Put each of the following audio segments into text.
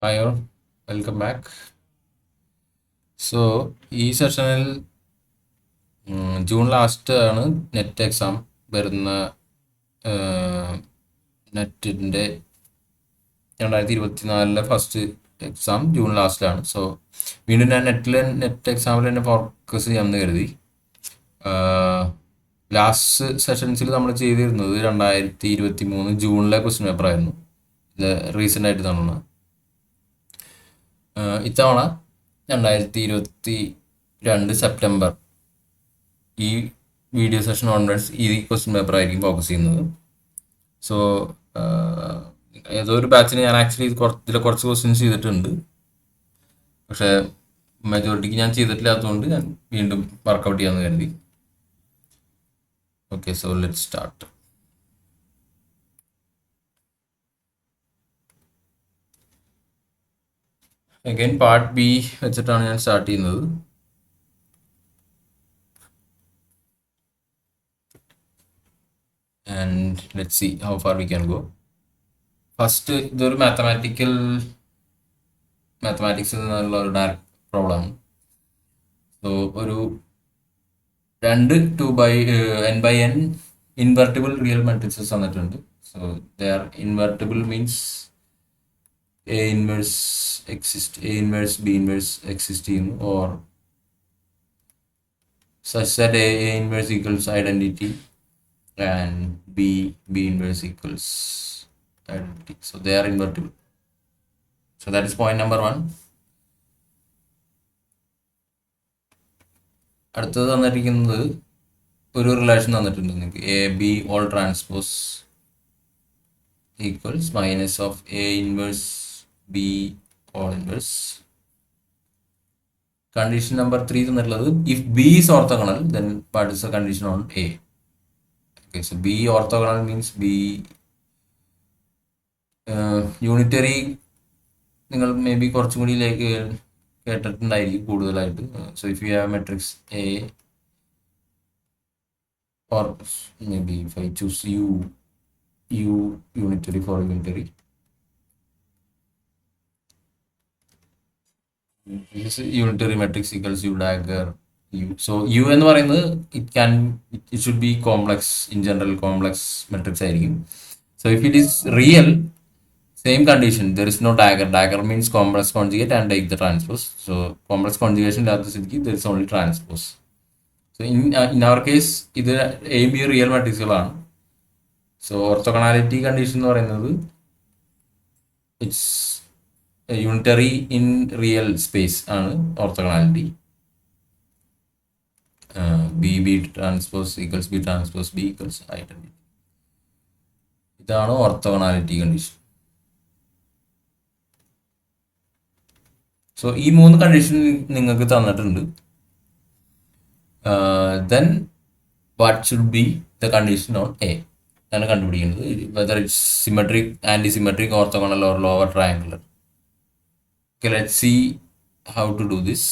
Hi all, welcome back. ഈ സെഷനിൽ June last ആണ് നെറ്റ് എക്സാം വരുന്ന. നെറ്റിൻ്റെ 2024 ഫസ്റ്റ് എക്സാം ജൂൺ ലാസ്റ്റിലാണ്. വീണ്ടും ഞാൻ നെറ്റ് എക്സാമിൽ തന്നെ ഫോക്കസ് ചെയ്യാമെന്ന് കരുതി. ലാസ്റ്റ് സെഷൻസിൽ നമ്മൾ ചെയ്തിരുന്നത് 2023 ജൂണിലെ ക്വസ്റ്റ്യൻ പേപ്പറായിരുന്നു. ഇത് റീസെൻ്റ് ആയിട്ട് തന്ന ഇത്തവണ 2022 സെപ്റ്റംബർ ഈ വീഡിയോ സെഷൻ ഓൺവേഴ്സ് ഈ ക്വസ്റ്റ്യൻ പേപ്പർ ആയിരിക്കും ഫോക്കസ് ചെയ്യുന്നത്. സോ ഏതോ ഒരു ബാച്ചിന് ഞാൻ ആക്ച്വലി ഇതിൽ കുറച്ച് ക്വസ്റ്റ്യൻസ് ചെയ്തിട്ടുണ്ട്, പക്ഷേ മെജോറിറ്റിക്ക് ഞാൻ ചെയ്തിട്ടില്ലാത്തതുകൊണ്ട് ഞാൻ വീണ്ടും വർക്കൗട്ട് ചെയ്യാമെന്ന് കരുതി. Okay, so let start. Again part B വെച്ചിട്ടാണ് ഞാൻ സ്റ്റാർട്ട് ചെയ്യുന്നത്. And let's see how far we can go. First ഇതൊരു മാത്തമാറ്റിക്സിൽ നിന്നുള്ള ഒരു ഡയറക്റ്റ് പ്രോബ്ലം. സോ ഒരു രണ്ട് 2/n ഇൻവെർട്ടിബിൾ റിയൽ മെട്രിക്സസ് തന്നിട്ടുണ്ട്. So they are invertible means A inverse B inverse exist ചെയ്യുന്നു, or such that A inverse equals identity and B inverse equals identity. So they are invertible. So that is point number 1. അടുത്തത് തന്നിരിക്കുന്നത് ഒരു relation തന്നിട്ടുണ്ട് നിങ്ങൾക്ക്. AB all transpose equals minus of A inverse B all inverse. Condition number 3 തന്നിട്ടുള്ളത് if B is orthogonal then what is the condition on A? Okay, so B orthogonal means B unitary. നിങ്ങൾ may be കുറച്ചും കൂടി കേട്ടിട്ടുണ്ടായിരിക്കും കൂടുതലായിട്ട്. So if you have matrix A, or maybe if I choose U unitary for unitary, this unitary matrix equals U dagger U. So U എന്ന് പറയുന്നത് it should be complex, in general complex matrix ആയിരിക്കും. So if it is real, same condition, there is no dagger. Dagger means complex conjugate and take the transpose. So complex conjugation there is only transpose. So in our case ഇത് A B real മാട്രിക്സുകളാണ്. So orthogonality condition എന്ന് പറയുന്നത് it's unitary in real space ആണ് orthogonality. B transpose equals B transpose B equals identity. ഇതാണ് orthogonality condition. So ഈ 3 condition നിങ്ങൾക്ക് തന്നിട്ടുണ്ട്. Then what should be the condition on A ആണ് കണ്ടുപിടിക്കുന്നത്. Whether it's symmetric, anti symmetric, orthogonal or lower triangular. Okay, let's see how to do this.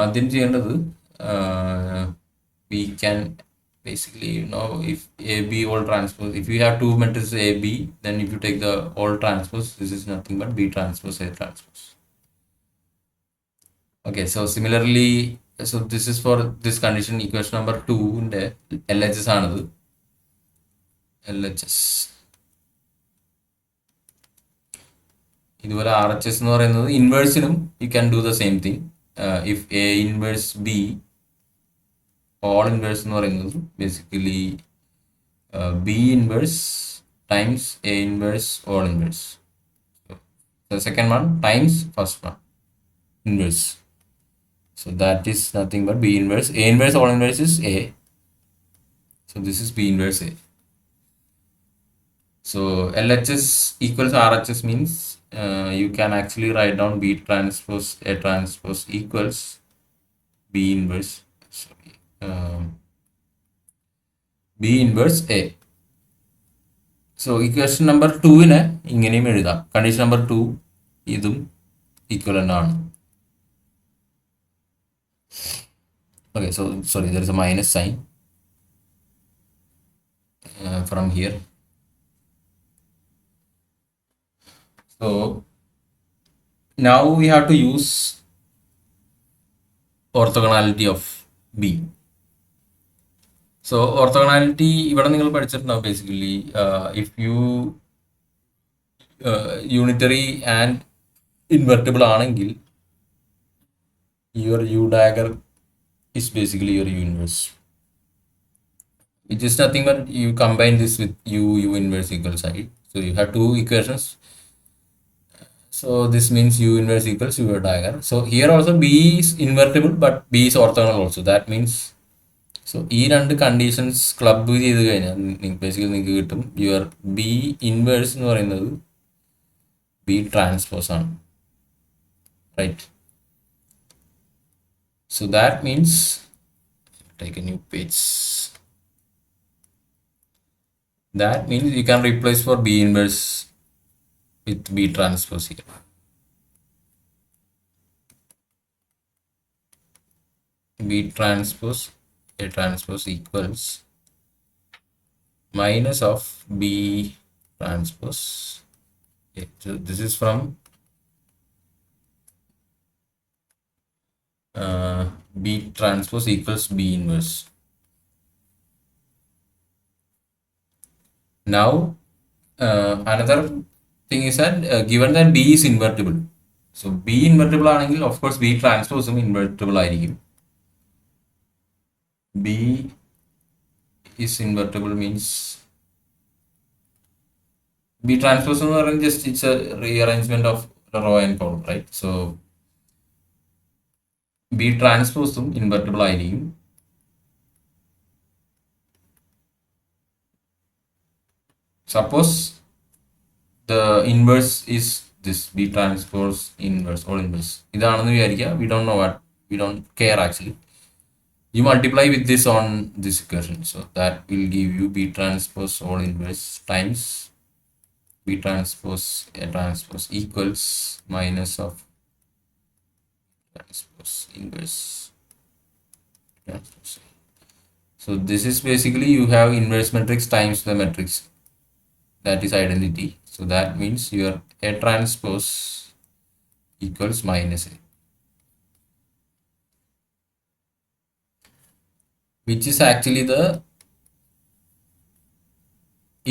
ആദ്യം ചെയ്യേണ്ടത് we can basically if AB all transpose, if you have two matrices AB, then if you take the all transpose, this is nothing but B transpose A transpose. Okay, so similarly, so this is for this condition. Equation number 2 ന്റെ LHS ആണത്. LHS ഇതുപോലെ RHS എന്ന് പറയുന്നത് ഇൻവേഴ്സിനും you can do the same thing. If A inverse B all inverse എന്ന് പറയുന്നത് basically B inverse times A inverse all inverse. So the second one times first one inverse. So that is nothing but B inverse. A inverse all inverse is A. So this is B inverse A. So LHS equals RHS means you can actually write down B transpose A transpose equals B inverse B inverse A. So equation number 2 ഇങ്ങനെയും എഴുതാം. Condition number 2 ഇതും equivalent ആണ്. Okay, so sorry, there is a minus sign from here. So now we have to use orthogonality of B. So orthogonality ഇവിടെ നിങ്ങൾ പഠിച്ചിട്ടുണ്ടാവും basically if you unitary and invertible ആണെങ്കിൽ your U dagger is basically your U inverse. It is nothing but you combine this with U inverse equals I. So you have two equations. So this means U inverse equals U dagger. So here also B is invertible but B is orthogonal also. That means so ഈ രണ്ട് conditions club ചെയ്ത് കഴിഞ്ഞാൽ basically നിങ്ങൾക്ക് കിട്ടും your B inverse എന്ന് പറയുന്നത് B transpose ആണ്, right? So that means take a new page. That means you can replace for B inverse with B transpose here. B transpose A transpose equals minus of B transpose. Okay, so this is from B transpose equals B inverse. Now another thing is that given that B is invertible, so B invertible ആണെങ്കിൽ of course B transpose invertible ആയിരിക്കും. B is invertible means B transpose എന്ന് പറയുന്നത് just it's a rearrangement of row and column, right? So B transpose invertible ആയിരിക്കും. Suppose the inverse is this B transpose inverse, all inverse. ഇതാണെന്ന് വിചാരിക്കുക. We don't know what, we don't care actually. You multiply with this on this equation, so that will give you B transpose all inverse times B transpose A transpose equals minus of transpose inverse transpose. So this is basically you have inverse matrix times the matrix, that is identity. So that means your A transpose equals minus A, which is actually the,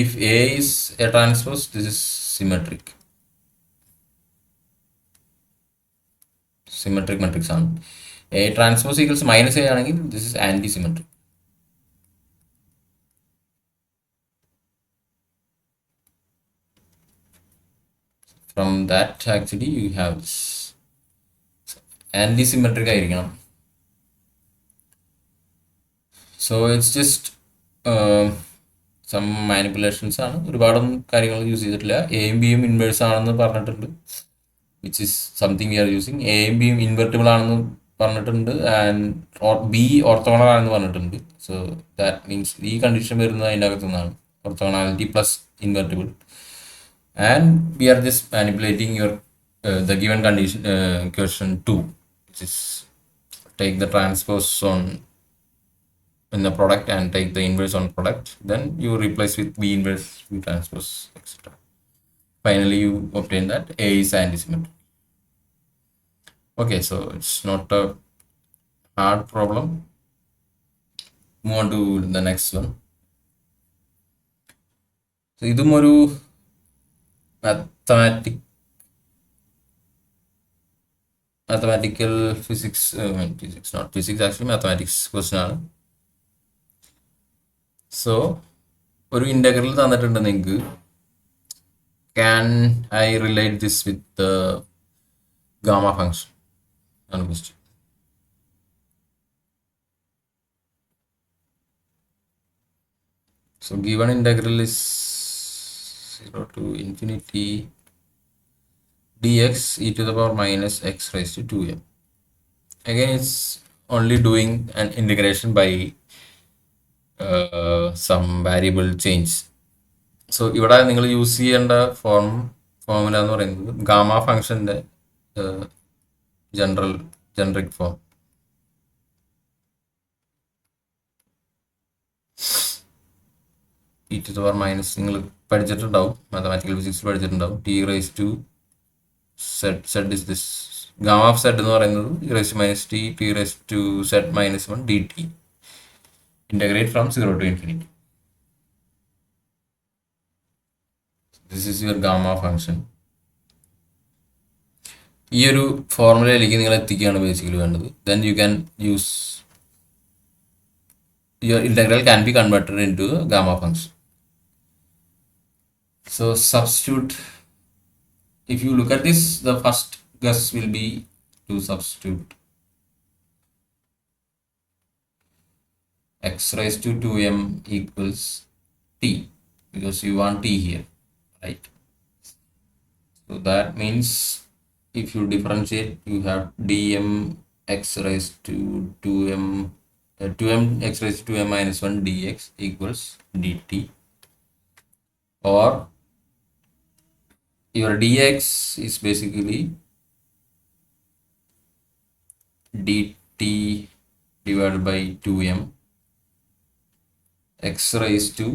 if A is A transpose, this is symmetric matrix ആണ്. A transpose equals minus A ആണെങ്കിൽ this is anti-symmetric. From that actually you have this anti-symmetric ആയിരിക്കണം. So it's just some manipulations ആണ്, ഒരുപാടൊന്നും കാര്യങ്ങൾ use ചെയ്തിട്ടില്ല. എയും ബിയും inverse ആണെന്ന് പറഞ്ഞിട്ടുണ്ട്, which is something we are using. എയും ബിയും ഇൻവെർട്ടിബിൾ ആണെന്ന് പറഞ്ഞിട്ടുണ്ട് ആൻഡ് ബി ഓർത്തോഗണൽ ആണെന്ന് പറഞ്ഞിട്ടുണ്ട്. സോ ദാറ്റ് മീൻസ് ഈ കണ്ടീഷൻ വരുന്നത് അതിൻ്റെ അകത്തു നിന്നാണ്, orthogonality plus invertible. And we are just manipulating your the given condition equation 2, which is take the transpose on in the product and take the inverse on product, then you replace with B inverse, B transpose, etc. Finally you obtain that A is anti-symmetric. Okay, so it's not a hard problem. Move on to the next one. So idum oru mathematical physics, not physics actually, mathematics question ആണ്. So ഒരു integral തന്നിട്ടുണ്ട് നിങ്ങൾക്ക്. Can I relate this with gamma function ആണ് question. So given integral is 0 to infinity dx e to the power minus x raised to 2m. Again it's only doing an integration by some variable change. So ഇവിടെ നിങ്ങൾ use ചെയ്യേണ്ട formula എന്ന് പറയുന്നത് gamma ഫംഗ്ഷൻ്റെ generic form. e to the power minus, നിങ്ങൾ പഠിച്ചിട്ടുണ്ടാവും, mathematical physics പഠിച്ചിട്ടുണ്ടാവും, t raised to Z is this. Gamma of z എന്ന് പറയുന്നത് e raised to minus t raised to z minus 1 dt. Integrate from 0 to infinity. This is your gamma function. ഈ ഒരു ഫോർമുലയിലേക്ക് നിങ്ങൾ എത്തിക്കുകയാണ് basically വേണ്ടത്. Then you can use your integral can be converted into a gamma function. So substitute. If you look at this, the first guess will be to substitute x raised to 2m equals t, because you want t here, right? So that means if you differentiate, you have dm x raised to 2m 2m x raised to 2m minus 1 dx equals dt, or your dx is basically dt divided by 2m x raised to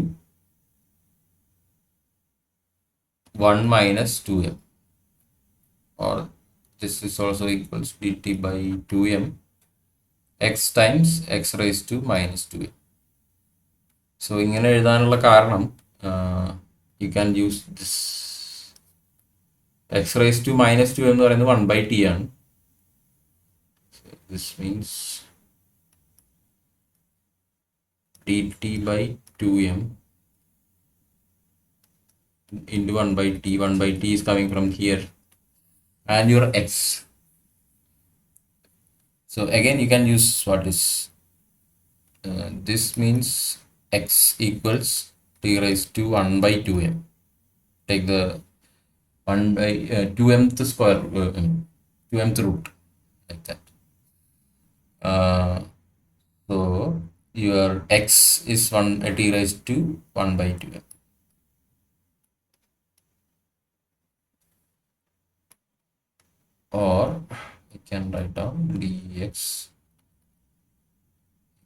1 minus 2m, or this is also equals dt by 2m x times x raised to minus 2m. So ഇങ്ങനെ എഴുതാനുള്ള കാരണം you can use this x raised to minus 2m എന്ന് പറയുന്നത് 1 by t ആണ്. So this means dt by 2m into 1 by t. 1 by t is coming from here, and your x. So again you can use what is this means x equals t raised to 1 by 2m. Take the 1 by 2mth square 2mth root, like that. So your x is 1 t raised to 1 by 2m. Or we can write down dx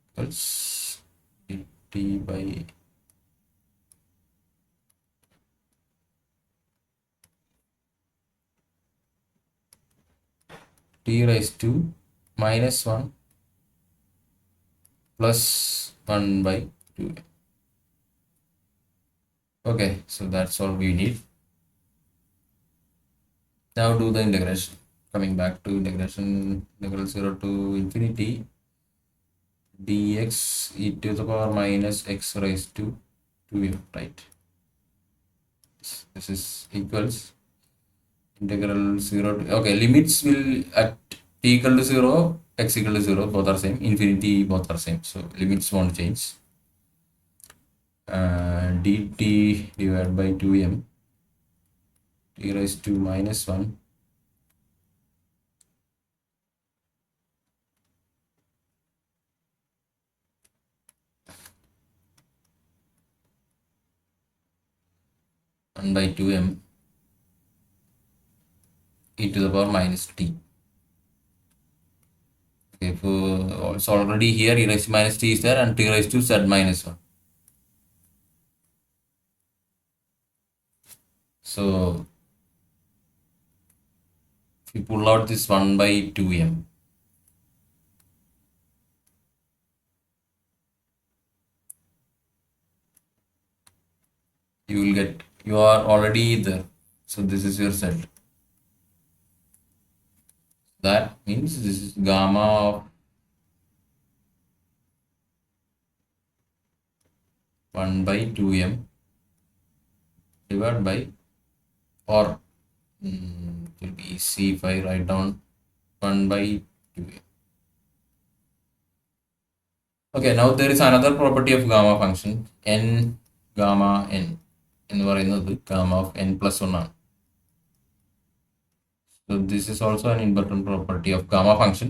equals dt by t raised to minus 1 plus 1 by 2m. Okay, so that's all we need. Now do the integration. Coming back to integration, integral 0 to infinity dx e to the power minus x raised to 2m, right? This is equals integral 0 to, okay, limits will at t equal to 0, x equal to 0, both are same, infinity both are same, so limits won't change. Dt divided by 2m t raised to minus 1 1 by 2m e to the power minus t. Okay, so already here e raised to minus t is there, and t raised to z minus 1. So if you pull out this 1 by 2m, you will get, you are already there, so this is your z. That means this is gamma of 1 by 2m divided by, or it will be easy if I write down 1 by 2m. Okay, now there is another property of gamma function, n gamma n എന്ന് പറയുന്നത് gamma of n plus 1 ആണ്. So this is also an important property of gamma function.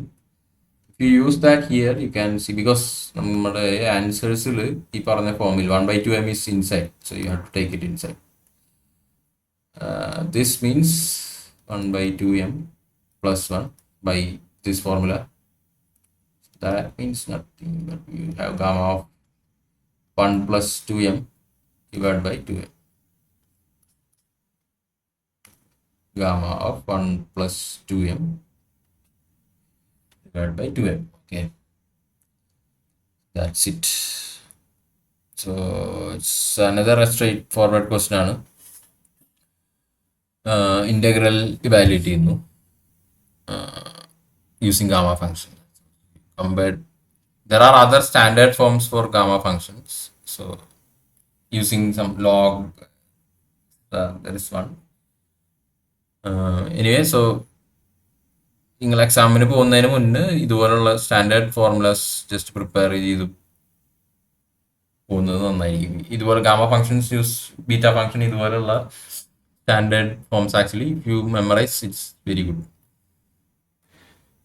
If you use that here, you can see, because നമ്മുടെ ആൻസേഴ്സിൽ ഈ പറഞ്ഞ ഫോമിൽ 1 by 2m is inside, so you have to take it inside. This means 1 by 2m plus 1 by this formula. That means nothing, but you have gamma of 1 plus 2m divided by 2m. gamma of 1 plus 2m divided by 2m. Okay, that's it. So it's another straightforward question. Integral evaluate ചെയ്യുന്നു using gamma function. Compared, there are other standard forms for gamma functions. So using some log, there is one. Anyway, so നിങ്ങൾ എക്സാമിന് പോകുന്നതിന് മുന്നേ ഇതുപോലുള്ള standard formulas just prepare ചെയ്ത് പോകുന്നത് നന്നായിരിക്കും. ഇതുപോലെ gamma functions use beta function ഇതുപോലുള്ള standard forms actually if you memorise it's very good.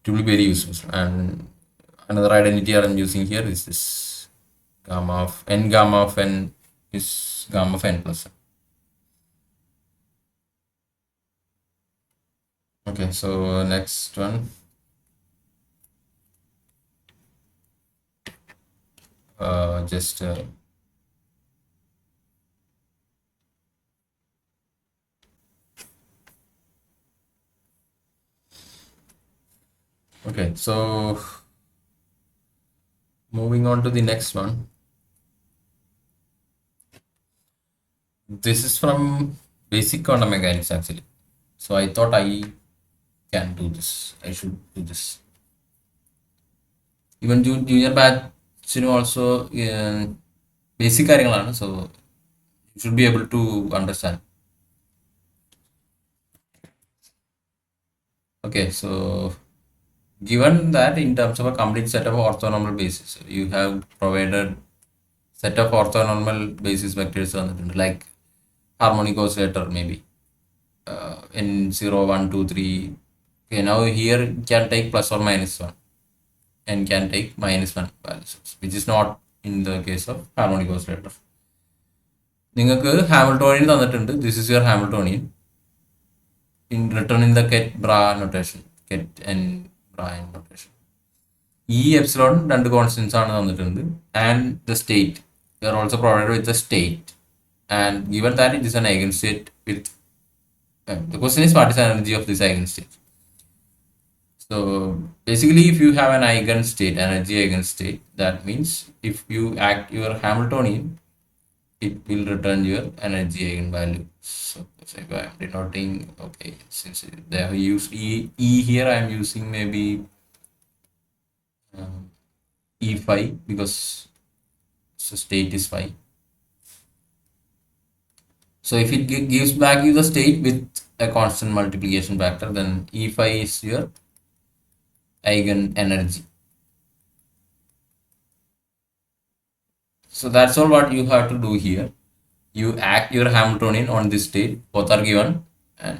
It will be very useful. And another identity I'm using here is this gamma of n is gamma of n plus n. Okay, so next one. Just okay, so moving on to the next one. This is from basic quantum mechanics actually. So I thought I can do this. I should do this. Even junior batch also basic കാര്യങ്ങളാണ്. So you should be able to understand. Okay, so given that in terms of a complete set of orthonormal bases, you have provided set of orthonormal basis vectors like harmonic oscillator maybe in 0, 1, 2, 3. Okay, now here it can take plus or minus 1 and can take minus 1 values, which is not in the case of harmonic oscillator. നിങ്ങൾക്ക് Hamiltonian തന്നിട്ടുണ്ട്. This is your Hamiltonian in written in the ket bra notation, ket and bra notation. E epsilon രണ്ട് constants ആണ് തന്നിട്ടുണ്ട് and the state, we are also provided with the state, and given that it is an eigenstate with the question is what is the energy of this eigenstate. So basically if you have an eigenstate, energy eigenstate, that means if you act your Hamiltonian, it will return your energy eigenvalue. So if I am denoting, okay, since they have used E here, I am using maybe E phi because so state is phi. So if it gives back you the state with a constant multiplication factor, then E phi is your eigen energy. So that's all what you have to do here. You act your Hamiltonian on this state, both are given, and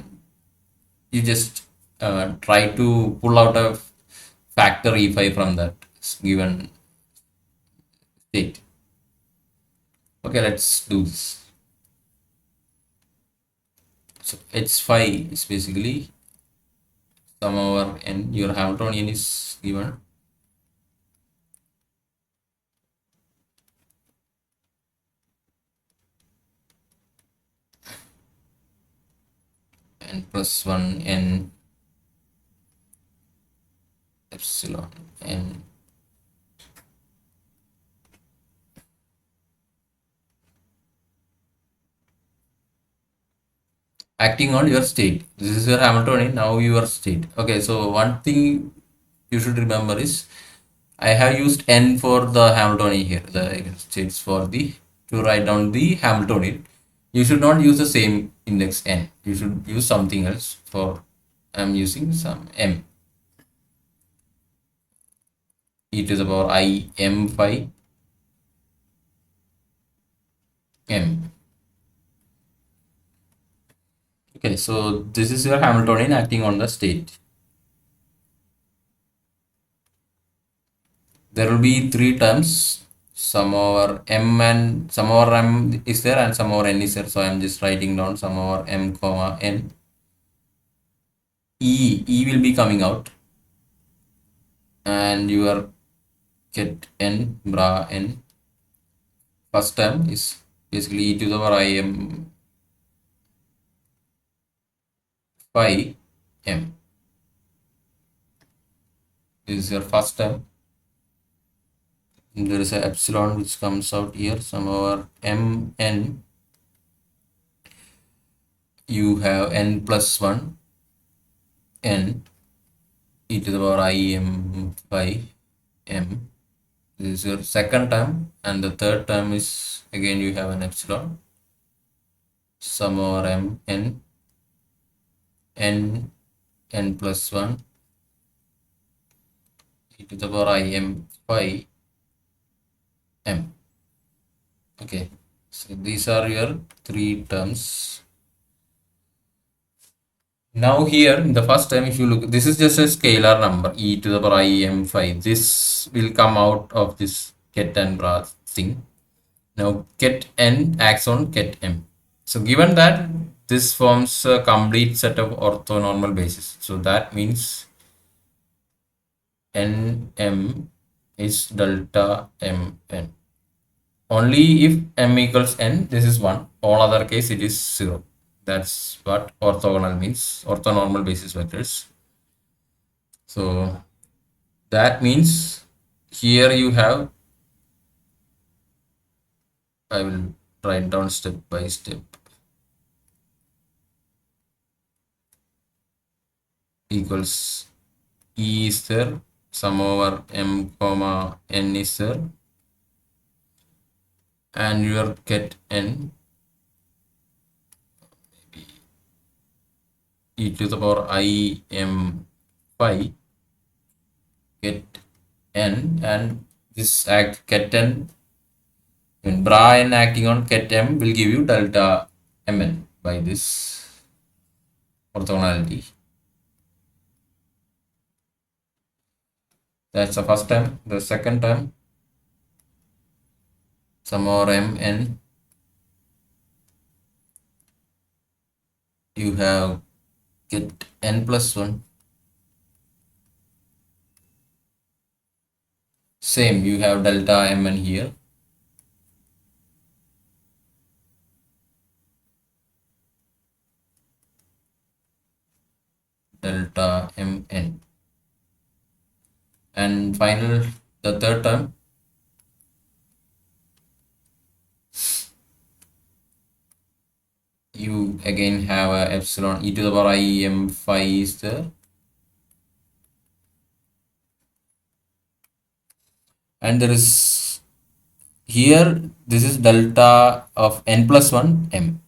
you just try to pull out a factor E phi from that given state. Okay, let's do this. So H phi is basically sum over n. Your Hamiltonian is given n plus 1 n epsilon n acting on your state. This is your Hamiltonian, now your state. Okay, so one thing you should remember is I have used n for the Hamiltonian here, the states for the to write down the Hamiltonian. You should not use the same index n. You should use something else. For I'm using some m, e to the power I m phi m. Okay, so this is your Hamiltonian acting on the state. There will be three terms, sum over m and sum over m is there and sum over n is there. So I'm just writing down sum over m comma n. E will be coming out, and your get n bra n. First term is basically e to the power I m phi m. This is your first term. There is a epsilon which comes out here. Some over m n, you have n plus 1 n e to the power I m phi m. This is your second term, and the third term is again you have an epsilon, sum over m n n n plus 1 e to the power I m phi m. Okay, so these are your three terms. Now here in the first term, if you look, this is just a scalar number e to the power I m phi. This will come out of this ket and bra thing. Now ket n acts on ket m. So given that this forms a complete set of orthonormal bases, so that means nm is delta mn. Only if m equals n, this is 1. All other case it is 0. That's what orthogonal means, orthonormal basis vectors. So that means here you have, I will write down step by step, equals e is there, sum over m comma n is there, and your ket n e to the power I m phi ket n, and this act ket n, when bra n acting on ket m will give you delta mn by this orthogonality. That's the first term. The second term, sum over m n, you have ket n plus 1. Same, you have delta mn here. Delta mn. And final, the third term, you again have a epsilon e to the power I m phi is there, and there is here, this is delta of n plus 1 m.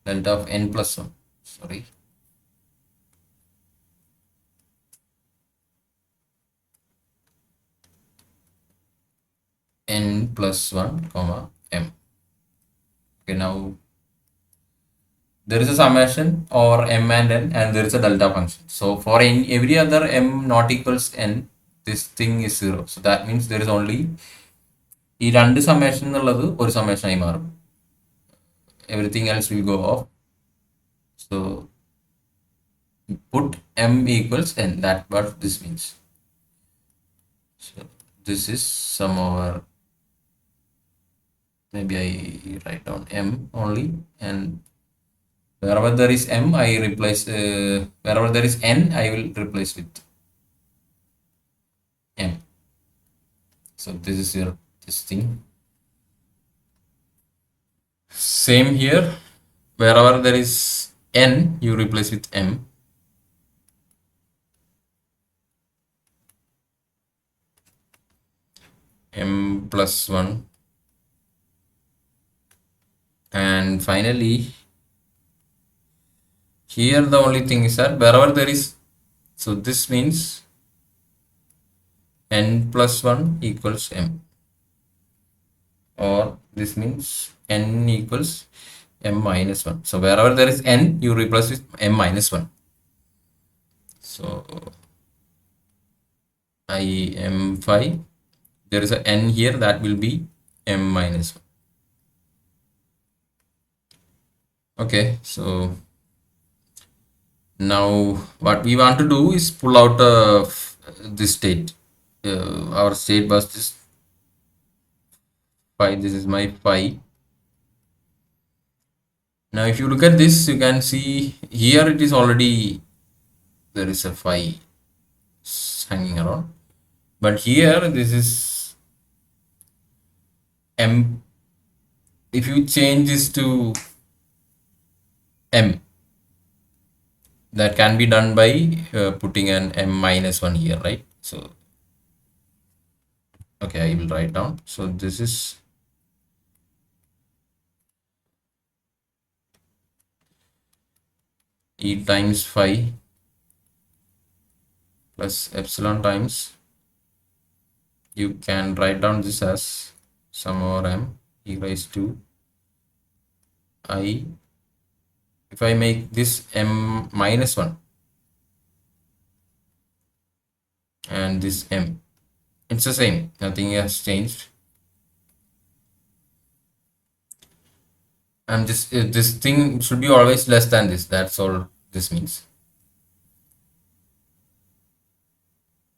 Delta of n plus 1, sorry, n plus 1 comma m. Okay, now there is a summation or m and n, and there is a delta function. So for every other m not equals n, this thing is 0. So that means there is only ഈ രണ്ട് summation എന്നുള്ളത് ഒരു സമ്മേഷനായി മാറും. Everything else will go off. So put m equals n. That's what this means. So this is sum over, maybe I write down m only, and wherever there is m, I replace, wherever there is n, I will replace with m. So this is your this thing. Same here, wherever there is n, you replace with m. M plus 1. And finally, here the only thing is that wherever there is, so this means n plus 1 equals m, or this means n equals m minus 1. So wherever there is n, you replace with m minus 1. So I m phi, there is a n here, that will be m minus 1. Okay, so now what we want to do is pull out this state. our state bus is phi. This is my phi. Now if you look at this, you can see here it is already, there is a phi hanging around, but here this is m. If you change this to m, that can be done by putting an m minus 1 here, right? So okay, I will write down. So this is e times phi plus epsilon times, you can write down this as sum over m e raised to I. If I make this m minus 1 and this m, it's the same, nothing has changed. And this thing should be always less than this, that's all this means.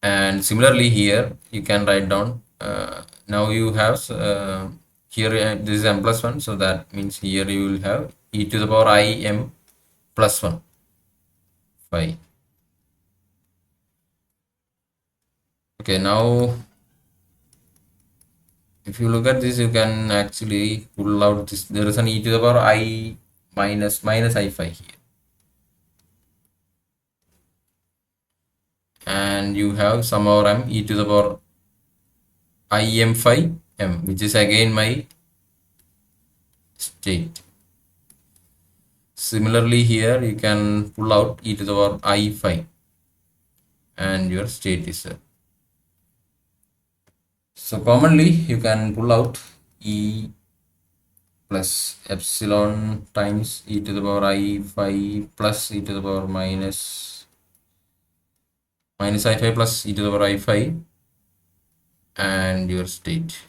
And similarly here you can write down, now you have here this is m plus 1, so that means here you will have e to the power I m plus 1 phi. Okay, now if you look at this, you can actually pull out this, there is an e to the power I minus I phi here, and you have sum over m e to the power I m phi m, which is again my state. Similarly here you can pull out e to the power I phi and your state is there. So commonly you can pull out e plus epsilon times e to the power I phi plus e to the power minus I phi plus e to the power I phi and your state.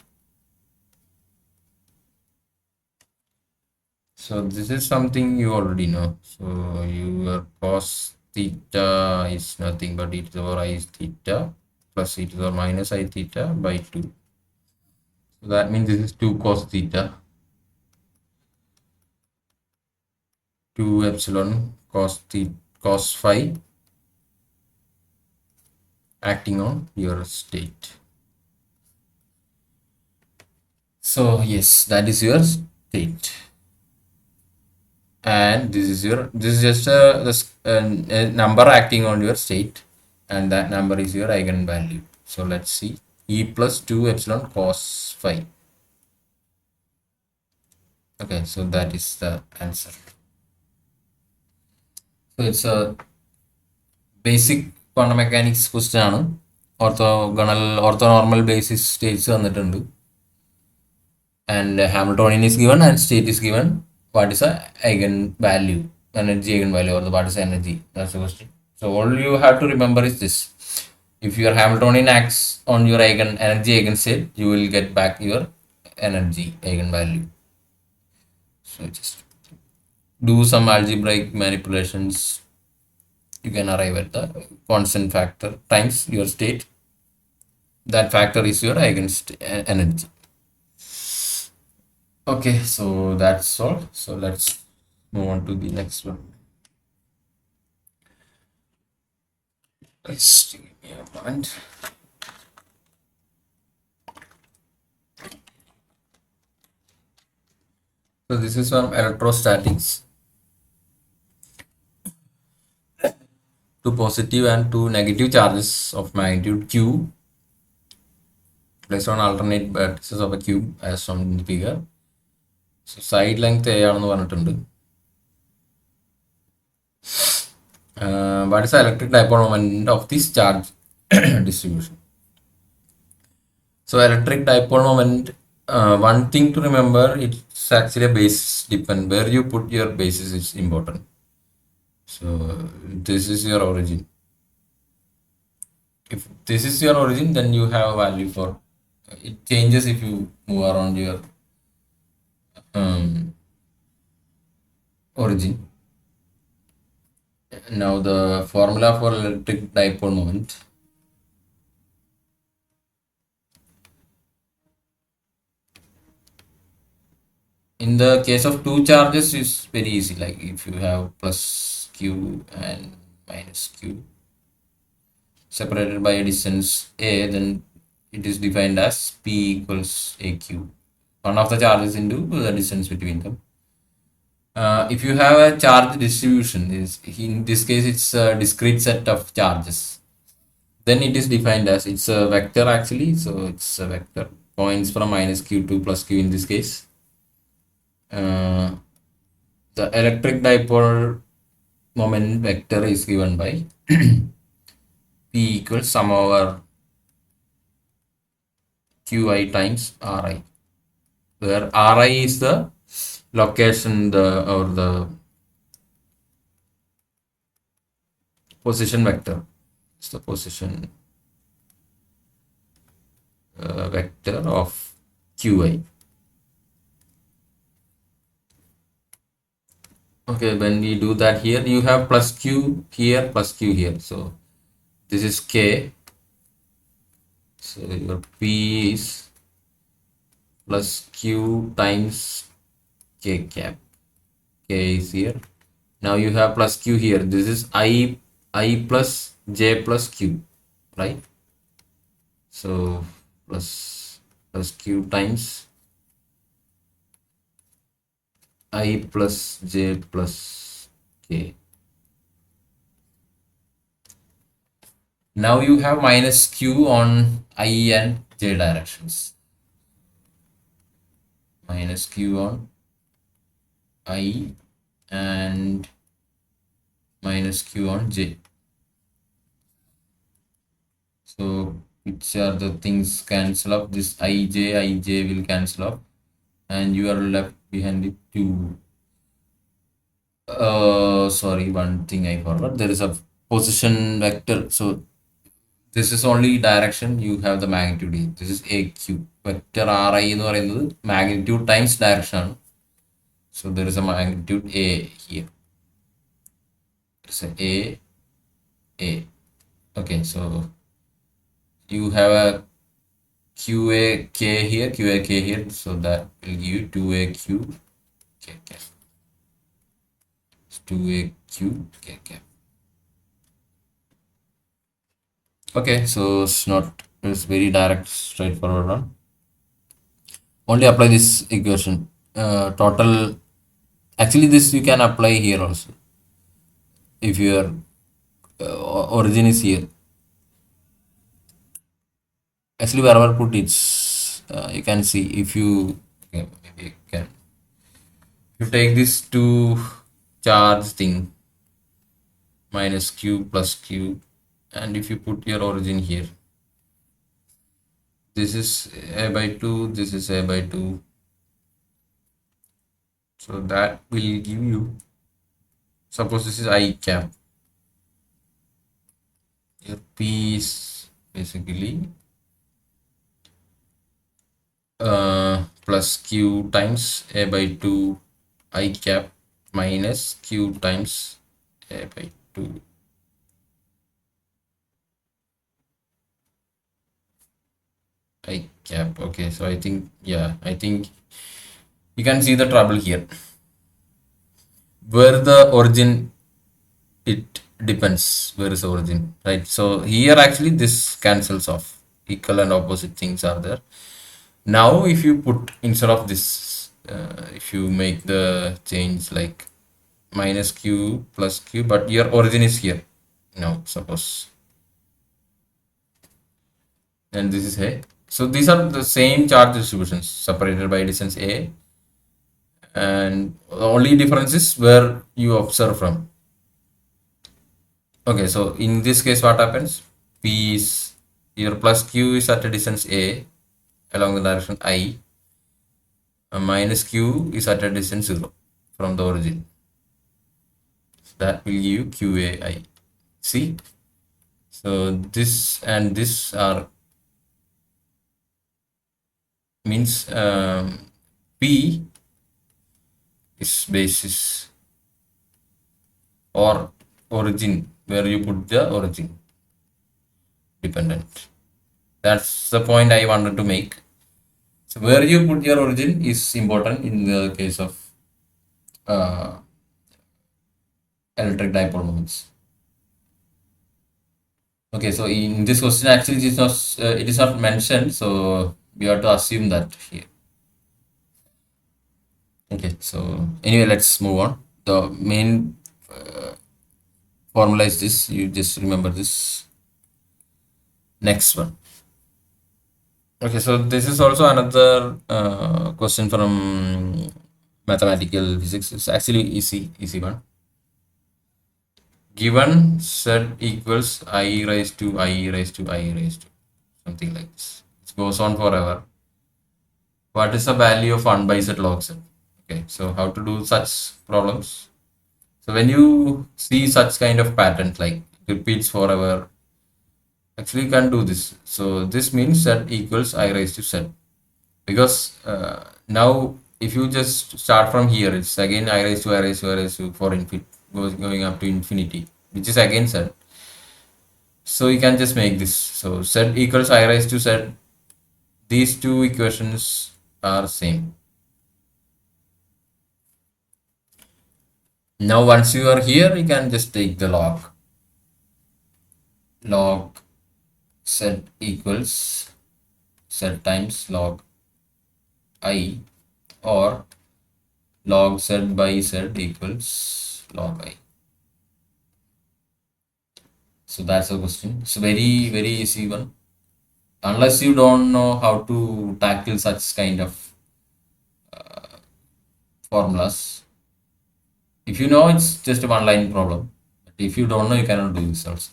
So this is something you already know. So your cos theta is nothing but e to the power I theta plus e to the power minus I theta by 2. So that means this is 2 cos theta, 2 epsilon cos phi acting on your state. So yes, that is your state, and this is just a number acting on your state, and that number is your eigenvalue. So let's see, e plus 2 epsilon cos phi. Okay, so that is the answer. So it's a basic quantum mechanics question ആണ്. orthonormal basis states തന്നിട്ടുണ്ട്, and Hamiltonian is given and state is given. What is a eigenvalue, energy eigenvalue, or the what is energy? That's the question. So all you have to remember is this: if your Hamiltonian acts on your energy eigenstate, you will get back your energy eigenvalue. So just do some algebraic manipulations, you can arrive at the constant factor times your state. That factor is your energy. Okay, so that's all. So let's move on to the next one. Just give me a moment. So this is from electrostatics. Two positive and two negative charges of magnitude q placed on alternate vertices of a cube as shown in the figure. So side length a ആണെന്ന് പറഞ്ഞിട്ടുണ്ട്. What is the electric dipole moment of this charge distribution? So electric dipole moment, one thing to remember, it's actually a basis depend. Where you put your basis is important. So this is your origin. If this is your origin, then you have a value for it. Changes if you move around your origin. Now the formula for electric dipole moment the case of two charges, is very easy. Like if you have plus q and minus q separated by a distance a, then it is defined as p equals aq. One of the charges into the distance between them. If you have a charge distribution, is in this case it's a discrete set of charges, then it is defined as, it's a vector actually, so it's a vector points from minus q to plus q in this case. The electric dipole moment vector is given by p equals sum over qi times ri, where ri is the location, the position vector. It's the position vector of qi. Okay, when we do that here, you have plus q here, plus q here. So this is k. So your p is plus q times k cap. K is here. Now you have plus q here. This is I plus j plus q, right? So plus q times I plus j plus k. Now you have minus q on I and j directions. Minus q on I and minus q on j. So which are the things cancel up? This ij will cancel up, and you are left behind with 2. Sorry, one thing I forgot. There is a position vector. So this is only direction. You have the magnitude here. This is aq. Vector ri എന്ന് പറയുന്നത് magnitude times direction ആണ്. So there is a magnitude a here. It's a. Okay, so you have a qak here, qak here. So that will give you 2aq k cap. 2aq k cap. Okay, so it's very direct, straightforward one. Only apply this equation. Total, actually this you can apply here also. If your origin is here, actually wherever put it, you can see. If you, okay, maybe you can, you take this two charge thing, minus q plus q, and if you put your origin here, this is a by 2, this is a by 2, so that will give you, suppose this is I cap, your p is basically plus q times a by 2 I cap minus q times a by 2 I cap. Okay, so I think, yeah, I think you can see the trouble here. Where the origin, it depends where is the origin, right? So here actually this cancels off. Equal and opposite things are there. Now if you put, instead of this, if you make the change like minus q plus q, but your origin is here. Now suppose, and this is a. So these are the same charge distributions separated by distance a, and the only difference is where you observe from. Okay, so in this case what happens? P is, your plus q is at a distance a along the direction I, minus q is at a distance 0 from the origin. So that will give you qai. See? So this and this are, means P is basis or origin, where you put the origin dependent. That's the point I wanted to make. So where you put your origin is important in the case of uh, electric dipole moments. Okay, so in this question actually it is not mentioned, so we have to assume that here. Okay, so anyway, let's move on. The main formula is this. You just remember this. Next one. Okay, so this is also another question from mathematical physics. It's actually easy one. Given z equals I raised to I raised to I raised to something like this. It goes on forever. What is the value of 1 by z log z? Okay, so how to do such problems? So when you see such kind of patterns like it repeats forever, actually you can do this. So this means z equals I raised to z, because now if you just start from here, it's again I raised to I raised to I raised to for infinity, going up to infinity, which is again z. So you can just make this. So z equals I raised to z. These two equations are same. Now once you are here, you can just take the log z equals z times log I, or log z by z equals log I. So that's the question. It's a very easy one. Unless you don't know how to tackle such kind of formulas. If you know, it's just a one line problem. But if you don't know, you cannot do this also.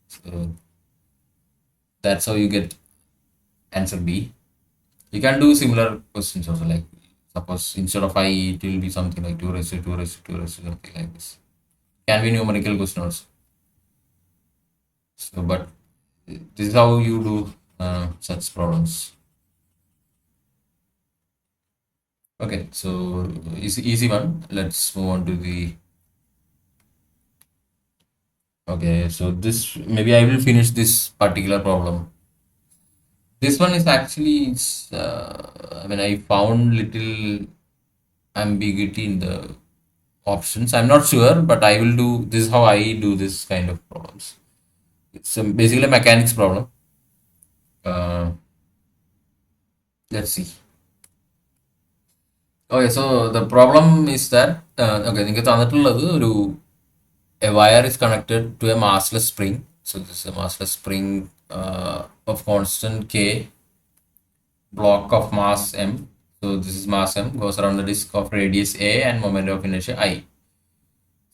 So that's how you get answer B. You can do similar questions also, like suppose instead of I, it will be something like 2 raised to 2 raised to 2 raised to something like this. Can be numerical question also. So, but this is how you do such problems. Okay, so easy one. Let's move on to the. Okay, so this maybe I will finish this particular problem. This one is actually I mean, I found little ambiguity in the options. I'm not sure, but I will do this is how I do this kind of problems. It's basically a mechanics problem. Uh, let's see. Okay, so the problem is that okay, നിങ്ങൾക്ക് തന്നിട്ടുള്ളത് ഒരു a wire is connected to a massless spring. So this is a massless spring of constant k, block of mass m. So this is mass m, goes around the disk of radius a and moment of inertia I.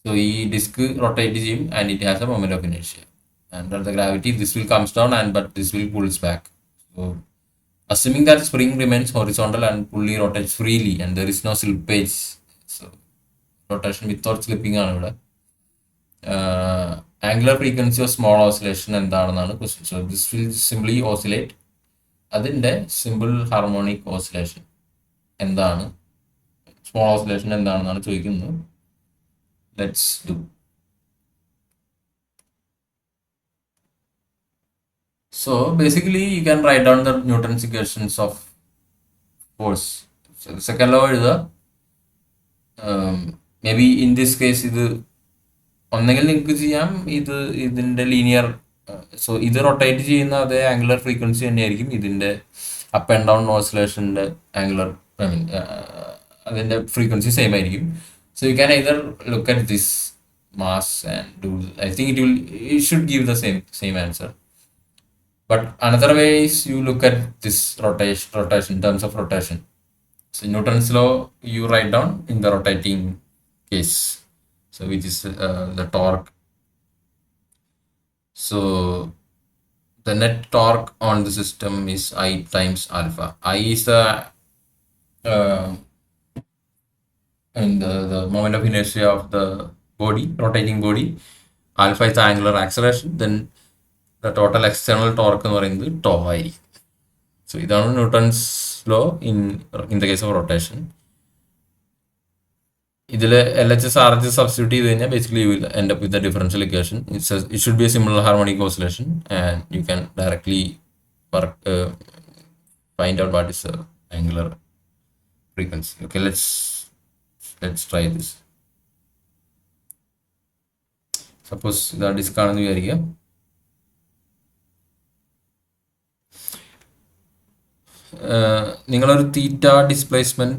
So ഈ disk rotate ചെയ്യും and it has a moment of inertia. Under the gravity, this will comes down and but this will pulls back. So assuming that spring remains horizontal and pulley rotates freely and there is no slippage. So rotation without slipping ആണ് ഇവിടെ. Angular frequency of small oscillation എന്താണെന്നാണ് question. So this will simply oscillate. അതിൻ്റെ simple harmonic oscillation എന്താണ്, small oscillation എന്താണെന്നാണ് ചോദിക്കുന്നത്. Let's do. So basically you can write down the Newton's equations of force. So the second law is the maybe in this case ഇത് ഒന്നെങ്കിൽ നിങ്ങൾക്ക് ചെയ്യാം ഇതിൻ്റെ linear. So ഇത് റൊട്ടേറ്റ് ചെയ്യുന്ന അതേ ആംഗുലർ ഫ്രീക്വൻസി തന്നെയായിരിക്കും ഇതിൻ്റെ അപ്പ് ആൻഡ് ഡൗൺ ഓസിലേഷൻ്റെ ആംഗുലർ ഐ മീൻ അതിൻ്റെ ഫ്രീക്വൻസി സെയിം ആയിരിക്കും. So you can either look at this mass and do I think it should give the same answer. But another way is you look at this rotation in terms of rotation. So Newton's law you write down in the rotating case. So which is the torque. So the net torque on the system is I times alpha. I is the and the moment of inertia of the body, rotating body. Alpha is the angular acceleration. Then the total external torque എന്ന് പറയുന്നത് tau ആയിരിക്കും. So ഇതാണ് Newton's law in the case of rotation. ഇതിൽ LHS RHS substitute ചെയ്ത് കഴിഞ്ഞാൽ basically you will end up with the differential equation. It should be a similar harmonic oscillation and you can directly work find out what is the angular frequency. Okay, let's try this. Suppose the disk ആണെന്ന് വിചാരിക്കുക. നിങ്ങളൊരു തീറ്റ displacement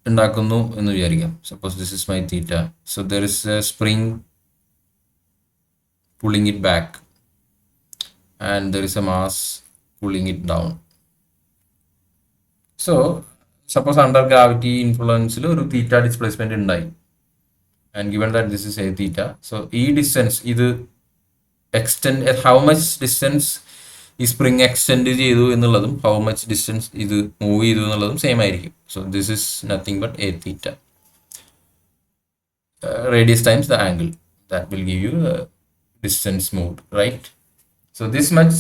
ഉണ്ടാക്കുന്നു എന്ന് വിചാരിക്കാം. Suppose this is my theta. So there is A spring pulling it back and there is a mass pulling it down. So suppose under gravity influence ഒരു തീറ്റ displacement ഉണ്ടായി, and given that this is a theta, so ഈ distance ഇത് extend, how much distance ഈ spring extend ചെയ്തു എന്നുള്ളതും how much distance ഇത് move ചെയ്തു എന്നുള്ളതും സെയിം ആയിരിക്കും. So this is nothing but A theta, radius times the angle, that will give you distance moved, right? So this much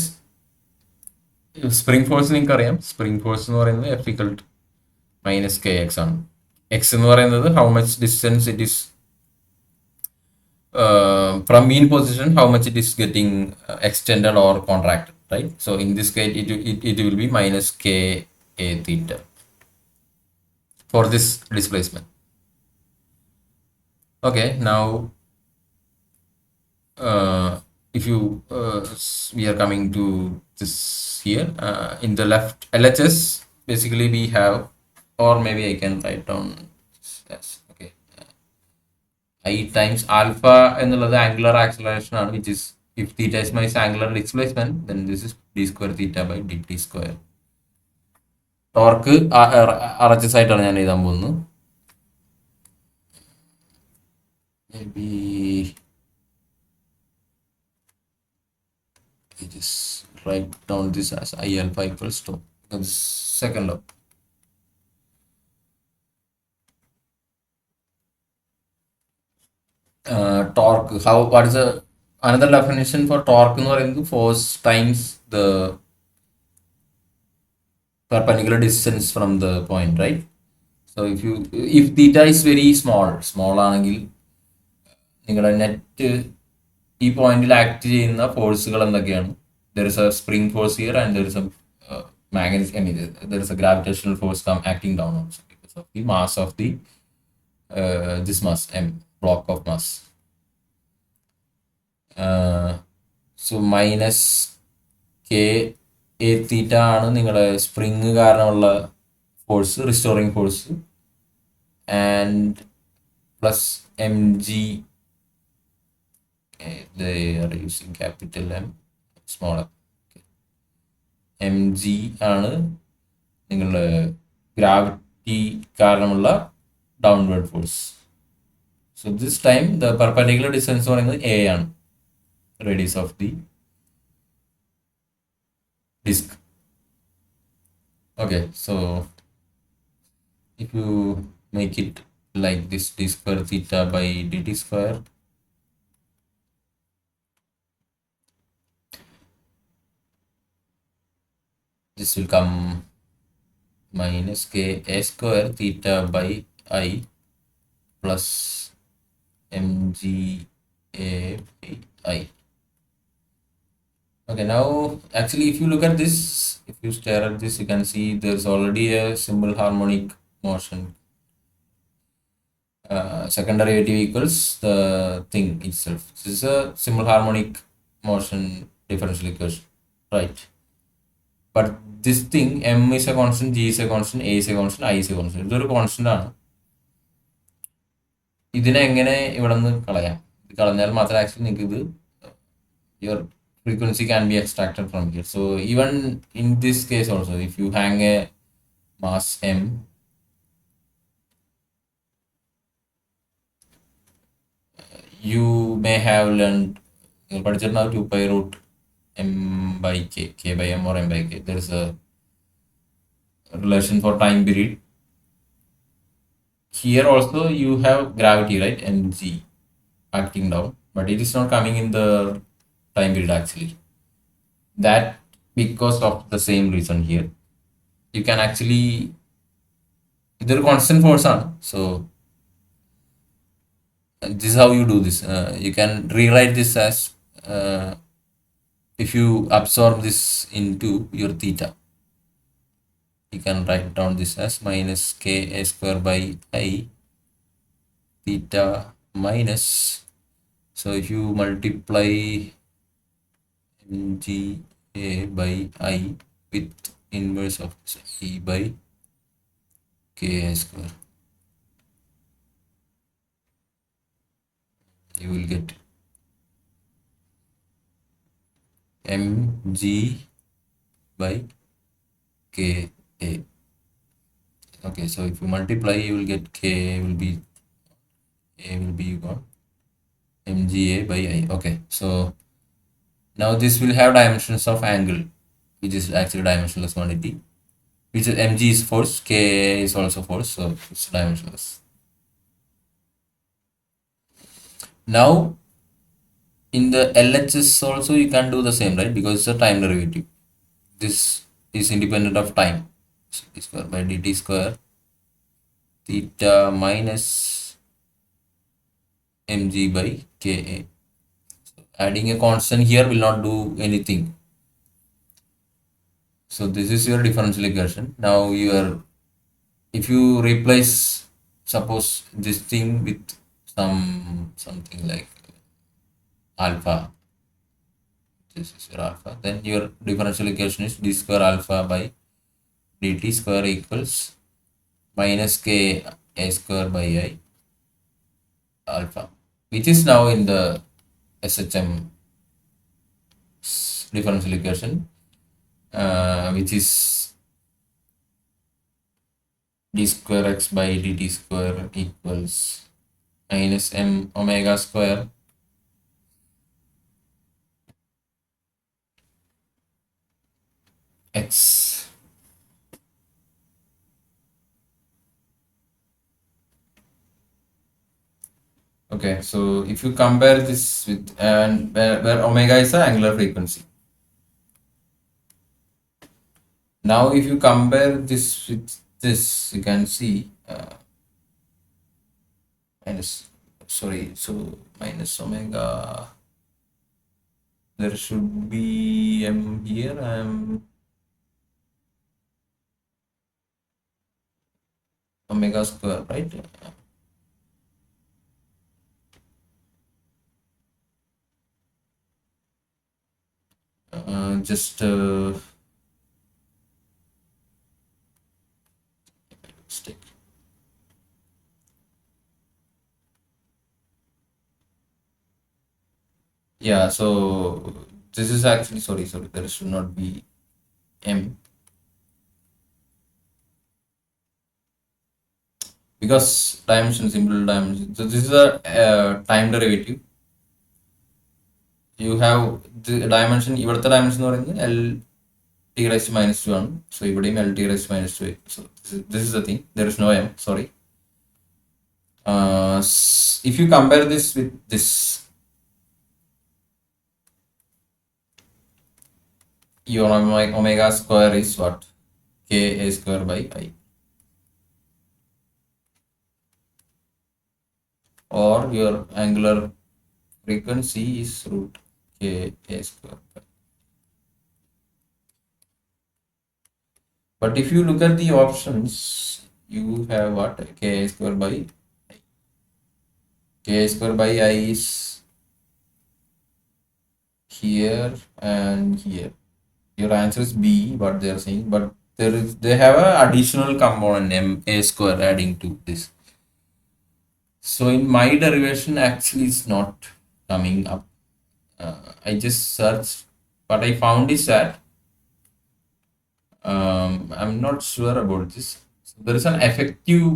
spring force നിങ്ങൾക്ക് അറിയാം. Spring force എന്ന് പറയുന്നത് F equal to minus kx ആണ്. x എന്ന് പറയുന്നത് how much distance it is from mean position, how much it is getting extended or contracted, right? So in this case it will be minus k a theta for this displacement. Okay, now if you we are coming to this here, in the left LHS basically we have, or maybe I can write down as, okay, I times alpha എന്നുള്ളത് angular acceleration ആണ്, which is if theta is my angular displacement, then this is d square theta by dt square. Torque RHS ആയിട്ടാണ് ഞാൻ എഴുതാൻ പോകുന്നത്. Maybe I just write down this as I alpha equals to second law. Torque, what is the another definition for torque എന്ന് പറയുന്നത് force times the perpendicular distance from the point, right? So if theta is very small ആണെങ്കിൽ നിങ്ങളുടെ net ഈ പോയിന്റിൽ act ചെയ്യുന്ന ഫോഴ്സുകൾ എന്തൊക്കെയാണ്? there is a spring force here and there is a there is a gravitational force acting down also because of the mass of the this mass m block of mass. So minus k a theta ആണ് നിങ്ങളുടെ spring കാരണമുള്ള force, restoring force, and plus mg, they are using capital M, small m. Okay. mg ആണ് നിങ്ങളുടെ gravity കാരണമുള്ള downward force. So this time the perpendicular distance എന്ന് പറയുന്നത് a ആണ്, radius of the disk. Okay, so if you make it like this, d square theta by dt square, this will come minus k a square theta by I plus mg a by I. Okay, now actually if you look at this, if you stare at this, you can see there's already a simple harmonic motion. Second derivative equals the thing itself. This is a simple harmonic motion differential equation, right? But this thing, m is a constant, g is a constant, a is a constant, I is a constant. ഇതൊരു constant ആണ്. ഇതിനെ എങ്ങനെ ഇവിടെ നിന്ന് കളയാം? ഇത് കളഞ്ഞാൽ മാത്രമേ ആക്ച്വലി നിങ്ങൾക്ക് ഇത് your frequency can be extracted from here. So even in this case also, if you hang a mass m, you may have learned, പഠിച്ചിട്ടുണ്ടാവും 2 pi root m by k by m or m by k. There is a relation for time period. Here also you have gravity, right? mg acting down, but it is not coming in the time period actually. That because of the same reason here. You can actually, there is constant force on. So this is how you do this. You can rewrite this as if you absorb this into your theta. you can write down this as minus ka square by I theta minus, so if you multiply mga by I with inverse of I by ka square, you will get mg by ka. Okay, so if you multiply, you will get k will be a will be equal mga by I. Okay, so now this will have dimensions of angle, which is actually dimensionless quantity, which is mg is force, k is also force, so it's dimensionless. Now in the LHS also you can do the same, right? Because it's a time derivative. This is independent of time. So d square by dt square theta minus mg by ka. So adding a constant here will not do anything. So this is your differential equation. Now if you replace, suppose this thing with something like alpha, this is your alpha, then your differential equation is d square alpha by dt square equals minus k a square by I alpha, which is now in the SHM differential equation, which is d square x by dt square equals minus m omega square x. Okay, so if you compare this with, and where omega is the angular frequency. Now if you compare this with this, you can see minus omega, there should be m here, omega square, right? Just stick. Yeah, so this is actually, sorry, there should not be m, because dimension, simple dimension. So this is a time derivative. You have the dimension, ഇവിടുത്തെ dimension എന്ന് പറയുന്നത് L t raised to minus 2 ആണ്. So ഇവിടെയും L t raised to minus 2. So this is the thing. There is no m, sorry. If you compare this with this, your omega square is what? Ka square by I. Or your angular frequency is root Ka square by. But if you look at the options, you have what? Ka square by I. Ka square by I is here and here. Your answer is B, what they are saying, but they have an additional component m a square adding to this. So in my derivation, actually it's not coming up. I just searched. What I found is that I'm not sure about this. So there is an effective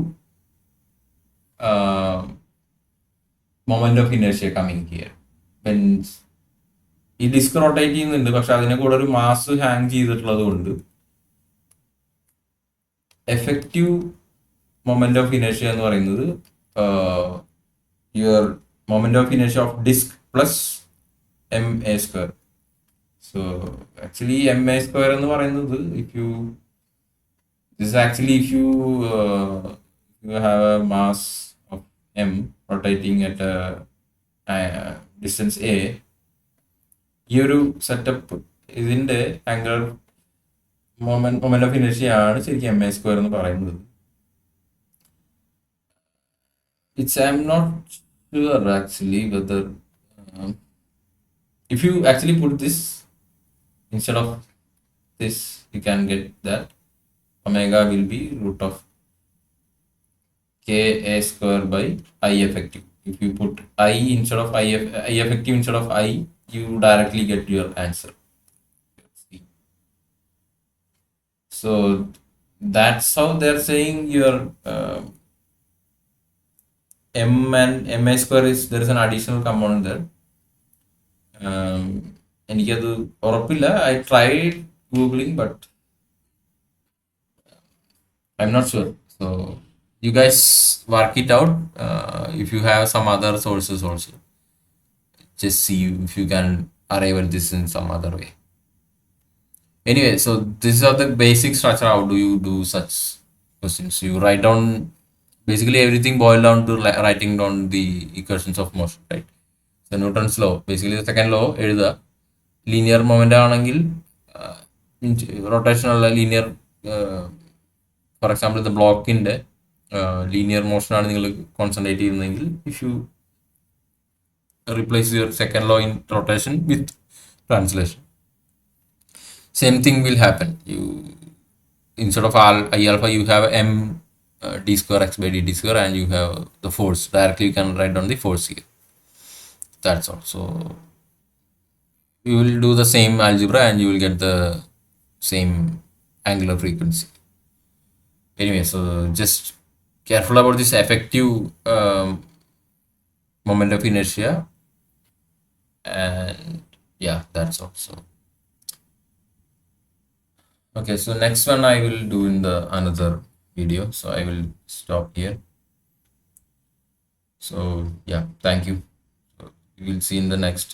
moment of inertia coming here. When ഈ disk rotate ചെയ്യുന്നുണ്ട്, പക്ഷെ അതിനെ കൂടെ ഒരു mass hang ചെയ്തിട്ടുള്ളത് കൊണ്ട് effective moment of ഇനേഷ്യ എന്ന് പറയുന്നത് യുവർ മൊമെന്റ് ഓഫ് ഇനേഷ്യ of disc plus M A square. So actually M A square എന്ന് പറയുന്നത് if you have a mass of m rotating at a distance a, ഈ ഒരു സെറ്റപ്പ് ഇതിന്റെ ആംഗുലർ മൊമെന്റ് ഓഫ് ഇനർഷ്യ ആണ് ശരിക്കും M A square എന്ന് പറയുന്നത്. It's I'm not sure actually whether if you actually put this instead of this, you can get that omega will be root of k a square by I effective. If you put I instead of I effective instead of I, you directly get your answer. So that's how they're saying your m and ma square is there is an additional component there. എനിക്കത് ഉറപ്പില്ല. I tried googling but I'm not sure. So you guys work it out. If you have some other sources also, just see if you can arrive at this in some other way. Anyway, so these are the basic structure. How do you do such questions? You write down basically everything boiled down to writing down the equations of motion, right? So Newton's law, basically the second law എഴുതുക. Linear moment ആണെങ്കിൽ റൊട്ടേഷനുള്ള linear, for example ഇത് ബ്ലോക്കിന്റെ linear മോഷനാണ് നിങ്ങൾ concentrate ചെയ്യുന്നതെങ്കിൽ if you replace your second law in rotation with translation, same thing will happen. You instead of I alpha you have m d square x by dt square, and you have the force directly. You can write down the force here. That's all. So you will do the same algebra and you will get the same angular frequency. Anyway, so just careful about this effective moment of inertia, and yeah, that's all. So okay, so next one I will do in the another video, so I will stop here. So yeah, thank you. So we will see in the next